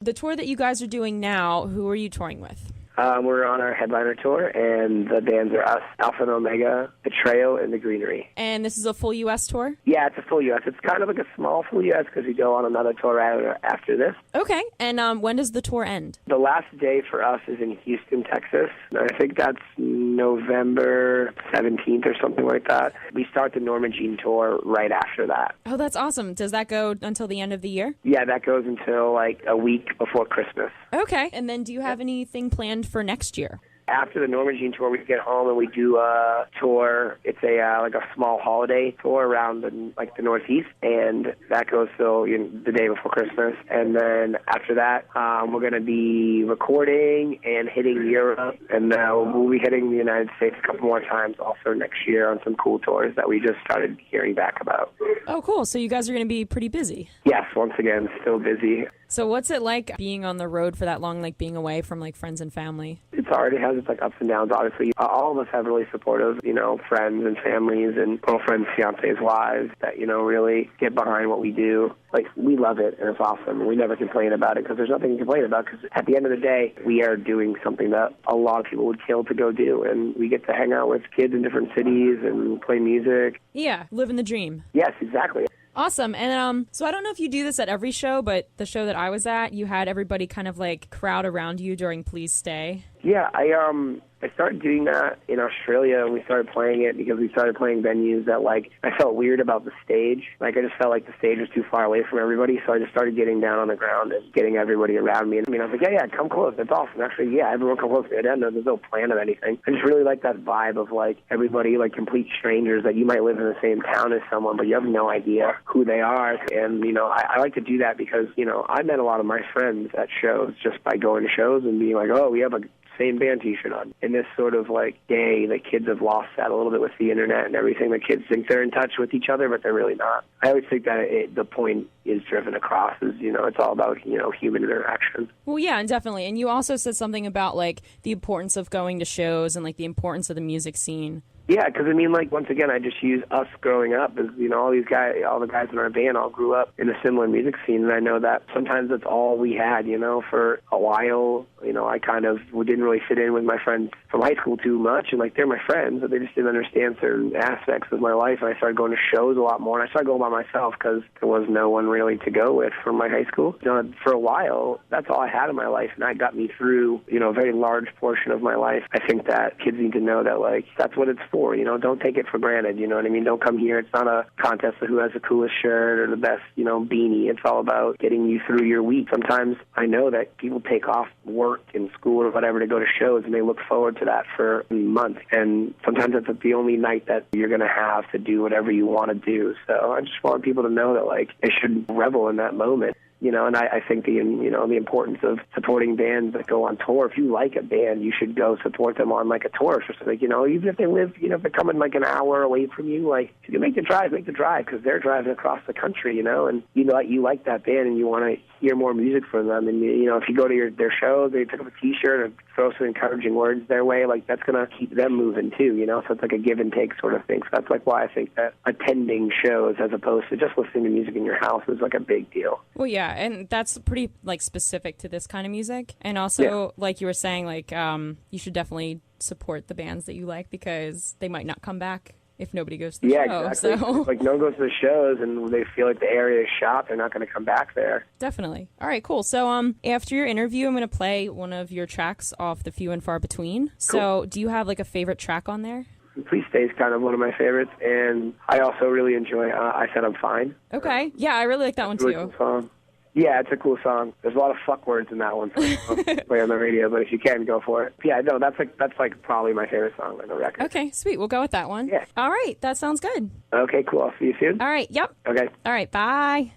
The tour that you guys are doing now, who are you touring with? We're on our headliner tour, and the bands are us, Alpha and Omega, Betrayal, and The Greenery. And this is a full U.S. tour? Yeah, it's a full U.S. It's kind of like a small full U.S. because we go on another tour after this. Okay. And when does the tour end? The last day for us is in Houston, Texas. And I think that's November 17th or something like that. We start the Norma Jean tour right after that. Oh, that's awesome. Does that go until the end of the year? Yeah, that goes until like a week before Christmas. Okay. And then do you have anything planned for next year? After the Norma Jean tour, we get home and we do a tour. It's like a small holiday tour around the Northeast, and that goes till the day before Christmas. And then after that, we're going to be recording and hitting Europe, and we'll be hitting the United States a couple more times also next year on some cool tours that we just started hearing back about. Oh, cool. So you guys are going to be pretty busy. Yes, once again, still busy. So what's it like being on the road for that long, like being away from like friends and family? It's hard. It has its like ups and downs. Obviously, all of us have really supportive, friends and families and girlfriends, fiancés, wives that, really get behind what we do. Like, we love it, and it's awesome. We never complain about it because there's nothing to complain about because at the end of the day, we are doing something that a lot of people would kill to go do, and we get to hang out with kids in different cities and play music. Yeah, living the dream. Yes, exactly. Awesome. And so I don't know if you do this at every show, but the show that I was at, you had everybody kind of like crowd around you during Please Stay. Yeah, I started doing that in Australia, and we started playing it because we started playing venues that, I felt weird about the stage. I just felt like the stage was too far away from everybody, so I just started getting down on the ground and getting everybody around me. And I was like, yeah, come close. That's awesome. Actually, yeah, everyone come close. I didn't know there's no plan of anything. I just really like that vibe of, everybody, complete strangers that you might live in the same town as someone, but you have no idea who they are. And, I like to do that because, I met a lot of my friends at shows just by going to shows and being like, oh, we have a same band t-shirt on. In this sort of day, the kids have lost that a little bit with the internet and everything. The kids think they're in touch with each other, but they're really not. I always think that the point is driven across is, it's all about, human interaction. Well, yeah, and definitely. And you also said something about the importance of going to shows and the importance of the music scene. Yeah, because once again, I just use us growing up as, all the guys in our band all grew up in a similar music scene, and I know that sometimes that's all we had, for a while. I kind of didn't really fit in with my friends from high school too much, and they're my friends, but they just didn't understand certain aspects of my life, and I started going to shows a lot more, and I started going by myself because there was no one really to go with from my high school. For a while, that's all I had in my life, and that got me through, a very large portion of my life. I think that kids need to know that, that's what it's for, don't take it for granted, you know what I mean? Don't come here. It's not a contest of who has the coolest shirt or the best, beanie. It's all about getting you through your week. Sometimes I know that people take off work and school or whatever to go to shows, and they look forward to that for months. And sometimes that's the only night that you're going to have to do whatever you want to do. So I just want people to know that, they should revel in that moment. And I think the importance of supporting bands that go on tour. If you like a band, you should go support them on a tour or something. Even if they live, if they're coming an hour away from you, if you make the drive because they're driving across the country, and you like that band and you want to hear more music from them. And if you go to their shows, they pick up a T-shirt and throw some encouraging words their way, that's going to keep them moving too. So it's a give and take sort of thing. So that's why I think that attending shows as opposed to just listening to music in your house is a big deal. Well, yeah. And that's pretty specific to this kind of music. And also, like you were saying, you should definitely support the bands that you like because they might not come back if nobody goes to the show. Yeah, exactly. So. No one goes to the shows and they feel like the area is shot, they're not going to come back there. Definitely. All right, cool. So after your interview, I'm going to play one of your tracks off the Few and Far Between. Cool. So do you have a favorite track on there? Please Stay is kind of one of my favorites, and I also really enjoy I Said I'm Fine. Okay. Yeah, I really like that one too. Cool song. Yeah, it's a cool song. There's a lot of fuck words in that one, so I don't play on the radio, but if you can, go for it. Yeah, no, that's probably my favorite song on the record. Okay, sweet. We'll go with that one. Yeah. All right, that sounds good. Okay, cool. I'll see you soon. All right, yep. Okay. All right, bye.